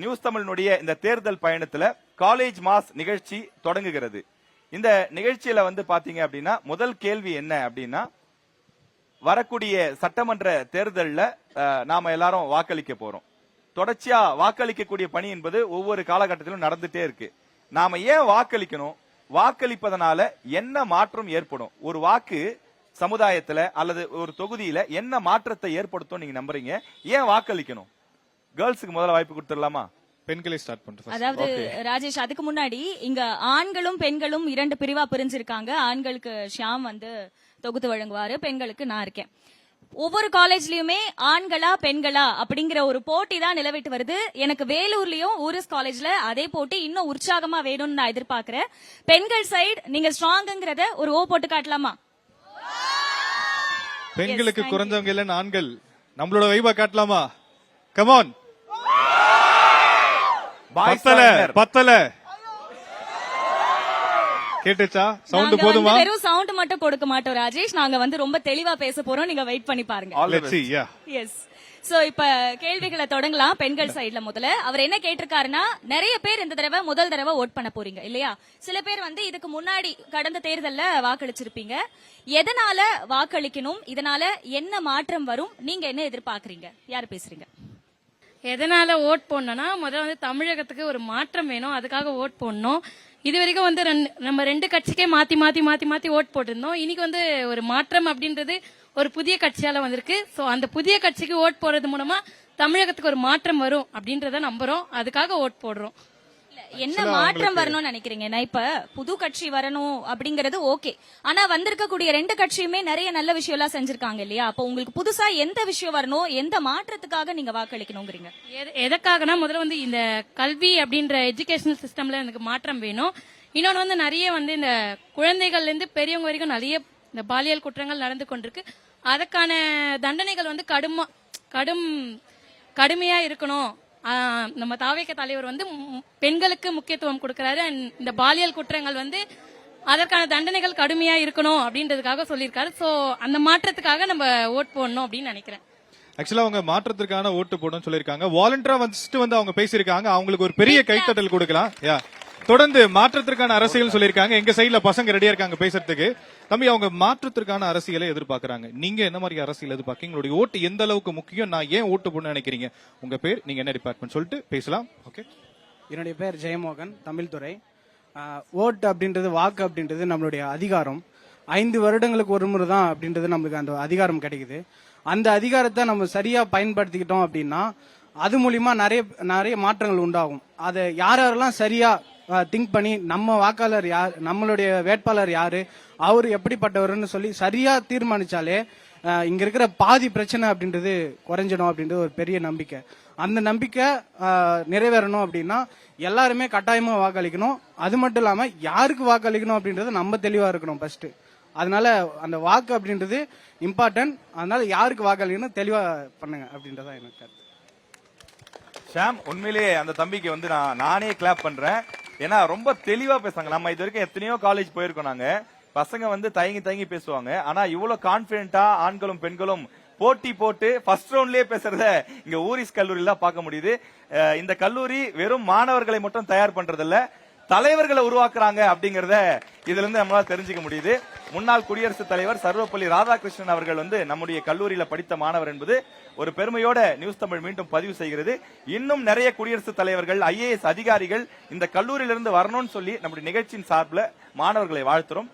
News தமிழினுடைய இந்த தேர்தல் பயணத்துல காலேஜ் மாஸ் நிகழ்ச்சி தொடங்குகிறது. இந்த நிகழ்ச்சியில வந்து பாத்தீங்க அப்படின்னா முதல் கேள்வி என்ன அப்படின்னா, வரக்கூடிய சட்டமன்ற தேர்தல்ல நாம எல்லாரும் வாக்களிக்க போறோம். தொடர்ச்சியா வாக்களிக்கக்கூடிய பணி என்பது ஒவ்வொரு காலகட்டத்திலும் நடந்துட்டே இருக்கு. நாம ஏன் வாக்களிக்கணும், வாக்களிப்பதனால என்ன மாற்றம் ஏற்படும், ஒரு வாக்கு சமுதாயத்துல அல்லது ஒரு தொகுதியில என்ன மாற்றத்தை ஏற்படுத்தும் நீங்க நம்புறீங்க, ஏன் வாக்களிக்கணும்? கேர்ள்ஸுக்கு முதல்ல வாய்ப்பு கொடுத்துடலாமா? பெண்களை ஸ்டார்ட் பண்றோம். அதாவது ராஜேஷ், அதுக்கு முன்னாடி இங்க ஆண்களும் பெண்களும் 2 பிரிவா பிரிஞ்சிருக்காங்க. ஆண்களுக்கு ஷியாம் வந்து தொகுத்து வழங்குவாரு, பெண்களுக்கு நான் இருக்கேன். ஒவ்வொரு காலேஜ்லயுமே ஆண்களா பெண்களா அப்படிங்கிற ஒரு போட்டி தான் நிலவிட்டு வருது. எனக்கு வேலூர்லயும் ஊரிஸ் காலேஜ்ல அதே போட்டி இன்னும் உற்சாகமா வேணும்னு நான் எதிர்பார்க்கிறேன். பெண்கள் சைடு நீங்க ஸ்ட்ராங்கிறத ஒரு ஓ போட்டு காட்டலாமா? பெண்களுக்கு குறைஞ்சவங்க இல்ல ஆண்கள், நம்மளோட வைபா காட்டலாமா? கமான். பத்தல கேட்டுச்சா? சவுண்ட் போதுமா? வெறும் சவுண்ட் மட்டும் கொடுக்க மாட்டோம் ராஜேஷ், நாங்க வந்து ரொம்ப தெளிவா பேச போறோம். நீங்க வெயிட் பண்ணி பாருங்க. எஸ். சோ இப்ப கேள்விகளை தொடங்கலாம். பெண்கள் சைடுல முதல்ல அவர் என்ன கேட்டிருக்காருன்னா, நிறைய பேர் இந்த தடவை முதல் தடவை ஓட் பண்ண போறீங்க இல்லையா? சில பேர் வந்து இதுக்கு முன்னாடி கடந்த தேர்தல்ல வாக்களிச்சிருப்பீங்க. எதனால வாக்களிக்கணும், இதனால என்ன மாற்றம் வரும், நீங்க என்ன எதிர்பார்க்கறீங்க? யாரு பேசுறீங்க? எதனால ஓட் போடணும்னா, முதல்ல வந்து தமிழகத்துக்கு ஒரு மாற்றம் வேணும், அதுக்காக ஓட் போடணும். இது வரைக்கும் வந்து நம்ம 2 கட்சிக்கே மாத்தி மாத்தி மாத்தி மாத்தி ஓட் போட்டிருந்தோம். இன்னைக்கு வந்து ஒரு மாற்றம் அப்படின்றது ஒரு புதிய கட்சியால வந்திருக்கு. சோ அந்த புதிய கட்சிக்கு ஓட் போடுறது மூலமா தமிழகத்துக்கு ஒரு மாற்றம் வரும் அப்படின்றத நம்புறோம், அதுக்காக ஓட் போடுறோம். என்ன மாற்றம் வரணும்னு நினைக்கிறீங்க? இப்ப புது கட்சி வரணும் அப்படிங்கறது ஓகே, ஆனா வந்திருக்கக்கூடிய 2 கட்சியுமே நிறைய நல்ல விஷயம் எல்லாம் செஞ்சிருக்காங்க இல்லையா? அப்ப உங்களுக்கு புதுசா எந்த விஷயம் வரணும், எந்த மாற்றத்துக்காக நீங்க வாக்களிக்கணும்ங்கறீங்க? எதற்காகனா, முதல்ல வந்து இந்த கல்வி அப்படின்ற எஜுகேஷனல் சிஸ்டம்ல எனக்கு மாற்றம் வேணும். இன்னொன்னு வந்து நிறைய வந்து இந்த குழந்தைகள்ல இருந்து பெரியவங்க வரைக்கும் நிறைய இந்த பாலியல் குற்றங்கள் நடந்து கொண்டிருக்கு. அதுக்கான தண்டனைகள் வந்து கடுமையா இருக்கணும். நம்ம தாவேக தலைவர் வந்து பெண்களுக்கு முக்கியத்துவம் கொடுக்கிறாரு. இந்த பாலியல் குற்றங்கள் வந்து அதற்கான தண்டனைகள் கடுமையா இருக்கணும் அப்படின்றதுக்காக சொல்லியிருக்காரு. சோ அந்த மாற்றத்துக்காக நம்ம ஓட் போடணும் அப்படின்னு நினைக்கிறேன். ஆக்சுவலா அவங்க மாற்றத்திற்கான ஓட்டு போடணும்னு சொல்லியிருக்காங்க. வாலண்டியரா வந்து அவங்க பேசியிருக்காங்க. அவங்களுக்கு ஒரு பெரிய கைத்தட்டல் கொடுக்கலாம். தொடர்ந்து மாற்றத்திற்கான அரசியல் சொல்லியிருக்காங்க. எங்க சைடுல பசங்க ரெடியா இருக்காங்க பேசுறதுக்கு. தம்பி, அவங்க மாற்றத்திற்கான அரசியலை எதிர்பார்க்கறாங்க. நீங்க என்ன மாதிரி அரசியல் எதிர்பார்க்கீங்க? உங்களுடைய ஓட்டு எந்த அளவுக்கு முக்கியம்? நான் ஏன் ஓட்டு போடணும்னு நினைக்கிறீங்க? உங்க பேர், நீங்க என்ன டிபார்ட்மெண்ட் சொல்லிட்டு பேசலாம். ஓகே. என்னுடைய பேர் ஜெயமோகன், தமிழ் துறை. ஓட்டு அப்படின்றது, வாக்கு அப்படின்றது நம்மளுடைய அதிகாரம். 5 வருடங்களுக்கு ஒரு முறை தான் அப்படின்றது நம்மளுக்கு அந்த அதிகாரம் கிடைக்குது. அந்த அதிகாரத்தை நம்ம சரியா பயன்படுத்திக்கிட்டோம் அப்படின்னா அது மூலியமா நிறைய மாற்றங்கள் உண்டாகும். அதை யாரெல்லாம் சரியா திங்க் பண்ணி நம்ம வாக்காளர் யார், நம்மளுடைய வேட்பாளர் யாரு, அவரு எப்படிப்பட்டவர்னு சொல்லி சரியா தீர்மானிச்சாலே இங்க இருக்கிற பாதி பிரச்சனை அப்படின்றது குறைஞ்சிடும் அப்படின்றது ஒரு பெரிய நம்பிக்கை. அந்த நம்பிக்கை நிறைவேறணும் அப்படின்னா எல்லாருமே கட்டாயமா வாக்களிக்கணும். அது மட்டும் இல்லாம யாருக்கு வாக்களிக்கணும் அப்படின்றது நம்ம தெளிவா இருக்கணும் ஃபர்ஸ்ட். அதனால அந்த வாக்கு அப்படின்றது இம்பார்ட்டன்ட். அதனால யாருக்கு வாக்களிக்கணும் தெளிவா பண்ணுங்க அப்படின்றதா எனக்கு கருத்து. ஷாம், உண்மையிலேயே அந்த தம்பிக்கு வந்து நானே கிளாப் பண்றேன். ஏன்னா ரொம்ப தெளிவா பேசுறாங்க. நம்ம இது வரைக்கும் எத்தனையோ காலேஜ் போயிருக்கோம். நாங்க பசங்க வந்து தயங்கி பேசுவாங்க. ஆனா இவ்வளவு கான்பிடென்டா ஆண்களும் பெண்களும் போட்டி போட்டு ஃபர்ஸ்ட் ரவுண்ட்லயே பேசுறத இங்க ஊரிஸ் கல்லூரியில பார்க்க முடியுது. இந்த கல்லூரி வெறும் மாணவர்களை மட்டும் தயார் பண்றது இல்ல, தலைவர்களை உருவாக்குறாங்க அப்படிங்கறத இதுல இருந்து நம்மளால தெரிஞ்சுக்க முடியுது. முன்னாள் குடியரசுத் தலைவர் சர்வப்பள்ளி ராதாகிருஷ்ணன் அவர்கள் வந்து நம்முடைய கல்லூரியில படித்த மாணவர் என்பது ஒரு பெருமையோட நியூஸ் தமிழ் மீண்டும் பதிவு செய்கிறது. இன்னும் நிறைய குடியரசுத் தலைவர்கள், IAS அதிகாரிகள் இந்த கல்லூரியிலிருந்து வரணும்னு சொல்லி நம்முடைய நிகழ்ச்சியின் சார்பில் மாணவர்களை வாழ்த்துறோம்.